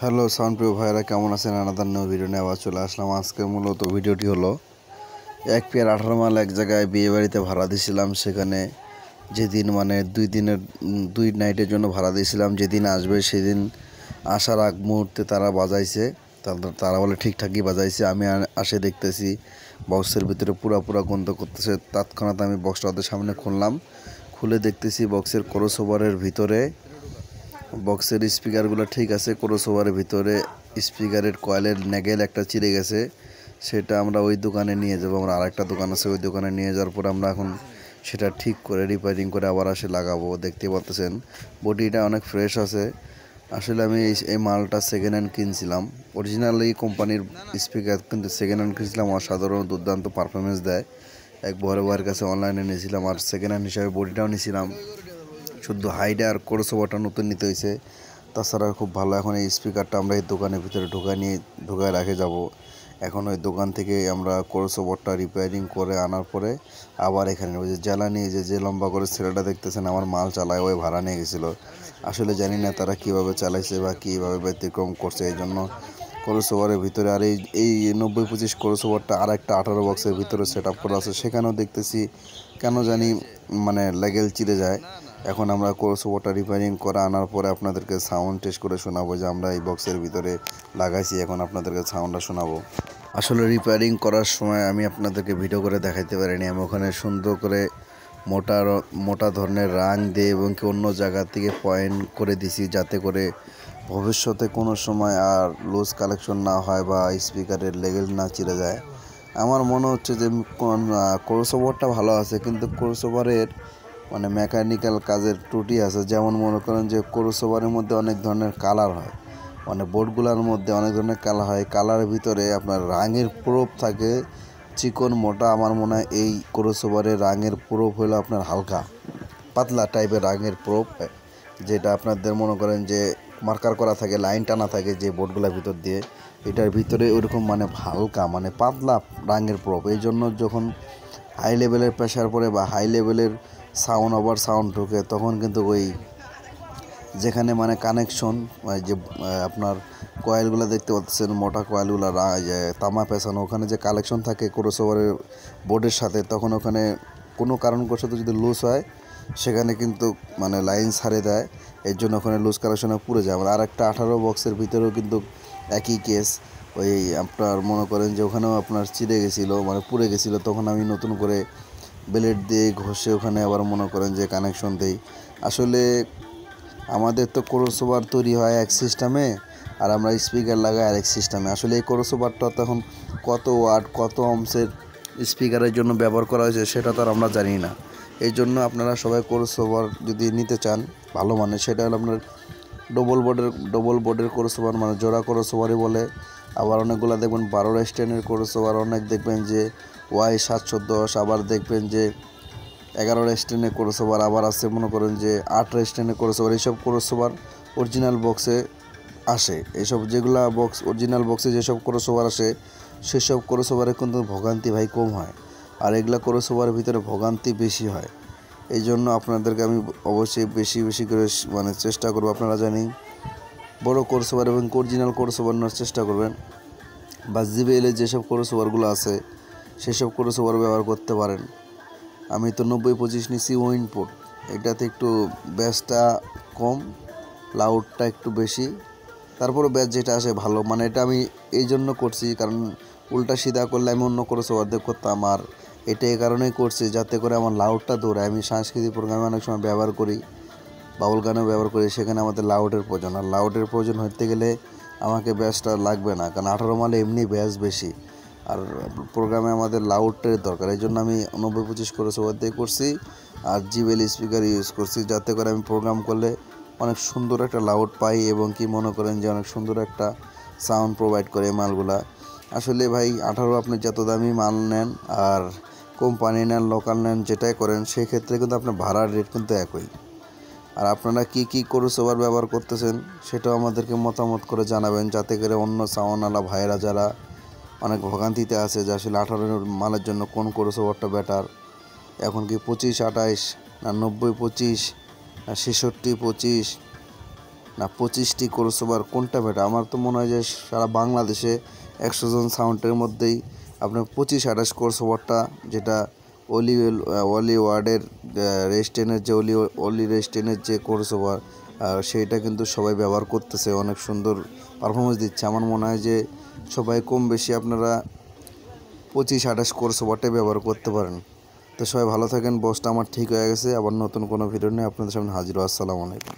Hello সাউন্ডপ্রিয় ভাইরা, কেমন আছেন? আনাদার নিউ ভিডিও নিয়ে আবার চলে আসলাম। আজকে মূলত ভিডিওটি হলো এক পেয়ার 18 মাল এক জায়গায় বিয়ে বাড়িতে ভাড়া দিয়েছিলাম। সেখানে যেদিন মানে 2 নাইটের জন্য ভাড়া দিয়েছিলাম, যেদিন আসবে সেদিন আসার আগ মুহূর্তে তারা বাজাইছে। তারা বলে ঠিকঠাকই বাজাইছে। আমি আসে দেখতেছি বক্সের ভিতরে পুরা গন্ধ করতেছে। তৎক্ষণাৎ আমি বক্সটা ওদের সামনে খুললাম, খুলে দেখতেছি বক্সের ক্রসওভারের ভিতরে বক্সের স্পিকারগুলো ঠিক আছে, ক্রসওভারের ভিতরে স্পিকারের কয়েলের নেগেল একটা চিড়ে গেছে। সেটা আমরা ওই দোকানে নিয়ে যাবো। আমরা আরেকটা দোকান আছে, ওই দোকানে নিয়ে যাওয়ার পর আমরা এখন সেটা ঠিক করে রিপেয়ারিং করে আবার আসে লাগাবো। দেখতে পাচ্ছেন বডিটা অনেক ফ্রেশ আছে। আসলে আমি এই মালটা সেকেন্ড হ্যান্ড কিনছিলাম। অরিজিনালি কোম্পানির স্পিকার, কিন্তু সেকেন্ড হ্যান্ড কিনছিলাম। অসাধারণ দুর্দান্ত পারফরমেন্স দেয়। এক বড় ভাইয়ের কাছে অনলাইনে নিয়েছিলাম, আর সেকেন্ড হ্যান্ড হিসাবে বডিটাও নিয়েছিলাম। শুধু হাইডে আর ক্রসওভারটা নতুন নিতে হয়েছে, তাছাড়া খুব ভালো। এখন এই স্পিকারটা আমরা এই দোকানের ভিতরে ঢোকায় রেখে যাব। এখন ওই দোকান থেকে আমরা ক্রসওভারটা রিপেয়ারিং করে আনার পরে আবার এখানে ওই যে জ্বালানি, যে লম্বা করে ছেলেটা দেখতেছেন আমার মাল চালায়, ওই ভাড়া নিয়ে গেছিলো। আসলে জানি না তারা কীভাবে চালাইছে বা কীভাবে ব্যতিক্রম করছে। এই জন্য ক্রসওভারের ভিতরে আর এই 90-25 ক্রসওভারটা আর একটা 18 বক্সের ভিতরে সেট আপ করা আছে। সেখানেও দেখতেছি কেন জানি মানে লেগেল চিড়ে যায়। এখন আমরা ক্রসওভারটা রিপেয়ারিং করে আনার পরে আপনাদেরকে সাউন্ড টেস্ট করে শোনাবো যে আমরা এই বক্সের ভিতরে লাগাইছি। এখন আপনাদেরকে সাউন্ডটা শোনাবো। আসলে রিপেয়ারিং করার সময় আমি আপনাদেরকে ভিডিও করে দেখাইতে পারিনি। আমি ওখানে সুন্দর করে মোটা ধরনের রাং দিয়ে এবং কি অন্য জায়গা থেকে পয়েন্ট করে দিছি, যাতে করে ভবিষ্যতে কোনো সময় আর লুজ কালেকশন না হয় বা স্পিকারের লেগেল না চিড়ে যায়। আমার মনে হচ্ছে যে ক্রসওভারটা ভালো আছে, কিন্তু ক্রসওভারের মানে মেকানিক্যাল কাজের ত্রুটি আছে। যেমন মনে করেন যে ক্রসওভারের মধ্যে অনেক ধরনের কালার হয়, মানে বোর্ডগুলোর মধ্যে অনেক ধরনের কালার হয়। কালারের ভিতরে আপনার রাঙের প্রোপ থাকে চিকন মোটা। আমার মনে হয় এই ক্রসওভারের রাঙের প্রোপ হলো আপনার হালকা পাতলা টাইপের রাঙের প্রোপ, যেটা আপনাদের মনে করেন যে মার্কার করা থাকে, লাইন টানা থাকে যে বোর্ডগুলোর ভিতর দিয়ে, এটার ভিতরে ওইরকম মানে হালকা মানে পাতলা রাঙের প্রোপ। এই জন্য যখন হাই লেভেলের প্রেশার পড়ে বা হাই লেভেলের সাউন্ড ঢোকে, তখন কিন্তু ওই যেখানে মানে কানেকশন যে আপনার কয়েলগুলো দেখতে পাচ্ছেন, মোটা কয়েলগুলো তামা পেছানো, ওখানে যে কালেকশন থাকে ক্রসওভারের বোর্ডের সাথে, তখন ওখানে কোনো কারণবশত যদি লুজ হয় সেখানে কিন্তু মানে লাইন ছাড়ে দেয়। এর জন্য ওখানে লুজ কালেকশনে পুড়ে যায়। আর একটা 18 বক্সের ভিতরেও কিন্তু একই কেস। ওই আপনার মনে করেন যে ওখানেও আপনার চিড়ে গেছিলো, মানে পুড়ে গেছিলো। তখন আমি নতুন করে ব্লেড দিয়ে ঘষে ওখানে আবার মনে করেন যে কানেকশন দেই। আসলে আমাদের তো ক্রসওভার তৈরি হয় এক সিস্টেমে, আর আমরা স্পিকার লাগাই আরেক সিস্টেমে। আসলে এই ক্রসওভারটা তখন কত ওয়াট কত অহমসের স্পিকারের জন্য ব্যবহার করা হয়েছে সেটা তো আর আমরা জানি না। এই জন্য আপনারা সবাই ক্রসওভার যদি নিতে চান ভালো মানে, সেটা হলো আপনার ডবল বোর্ডের ক্রসওভার, মানে জোড়া ক্রসওভারই বলে। আবার অনেকগুলো দেখবেন 12 স্ট্যান্ডের ক্রসওভার, অনেক দেখবেন যে Y710, আবার দেখবেন যে 11 স্ট্যান্ডের ক্রসওভার, আবার আছে মনে করেন যে 8 স্ট্যান্ডের ক্রসওভার। এইসব ক্রসওভার অরিজিনাল বক্সে আসে। এইসব যেগুলা বক্স অরিজিনাল বক্সে যেসব ক্রসওভার আসে, সেসব ক্রসওভারে কিন্তু ভোগান্তি ভাই কম হয়, আর এগুলা ক্রসওভারের ভিতরে ভোগান্তি বেশি হয়। এই জন্য আপনাদেরকে আমি অবশ্যই বেশি করে মানে চেষ্টা করবো। আপনারা জানি বড় ক্রসওভার এবং অরিজিনাল ক্রসওভার নেওয়ার চেষ্টা করবেন, বা জিবিএলের যেসব ক্রসওভারগুলো আছে সেসব ক্রসওভার ব্যবহার করতে পারেন। আমি তো 90-25 নিছি উইনপুট। এটাতে একটু ব্যাসটা কম, লাউডটা একটু বেশি, তারপরে ব্যাস যেটা আসে ভালো। মানে এটা আমি এই জন্য করছি কারণ উল্টা সিধা করলে আমি অন্য ক্রসওভার দিয়ে করতাম, আর এটা এই কারণেই করছি যাতে করে আমার লাউডটা দৌড়ায়। আমি সাংস্কৃতিক প্রোগ্রামে অনেক সময় ব্যবহার করি, বাউল গানেও ব্যবহার করি, সেখানে আমাদের লাউডের প্রয়োজন। আর লাউডের প্রয়োজন হতে গেলে আমাকে ব্যাসটা লাগবে না, কারণ 18 মালে এমনি ব্যাস বেশি, আর প্রোগ্রামে আমাদের লাউডের দরকার। এই জন্য আমি 90-25 ক্রসওভার দিয়ে করছি, আর জিবিএল স্পিকার ইউজ করছি, যাতে করে আমি প্রোগ্রাম করলে অনেক সুন্দর একটা লাউড পাই এবং কি মনে করেন যে অনেক সুন্দর একটা সাউন্ড প্রোভাইড করে মালগুলা। আসলে ভাই 18 আপনি যত দামি মাল নেন আর কোম্পানি নেন, লোকাল নেন, যেটাই করেন, সেই ক্ষেত্রে কিন্তু আপনার ভাড়ার রেট কিন্তু একই। আর আপনারা কী ক্রসওভার ব্যবহার করতেছেন সেটাও আমাদেরকে মতামত করে জানাবেন, যাতে করে অন্য সাউন্ডওয়ালা ভাইয়েরা যারা অনেক ভোগান্তিতে আছে যে আসলে 18 মালের জন্য কোন ক্রসওভারটা বেটার, এখন কি 25-28 না 90-25 না 66-25 না 25টি ক্রস ওভার, কোনটা বেটার? আমার তো মনে হয় যে সারা বাংলাদেশে 100 জন সাউন্ডের মধ্যেই আপনার 25-28 ক্রস ওভারটা, যেটা অলি ওয়ার্ডের রেস্টেনের যে অলি রেস্টেনের যে ক্রস ওভার, সেইটা কিন্তু সবাই ব্যবহার করতেছে, অনেক সুন্দর পারফরমেন্স দিচ্ছে। আমার মনে হয় যে সবাই কম বেশি আপনারা 25-28 ক্রস ওভারটাই ব্যবহার করতে পারেন। তো সবাই ভালো থাকেন। বসটা আমার ঠিক হয়ে গেছে। আবার নতুন কোনো ভিডিও নিয়ে আপনাদের সামনে হাজির হব। আসসালামু আলাইকুম।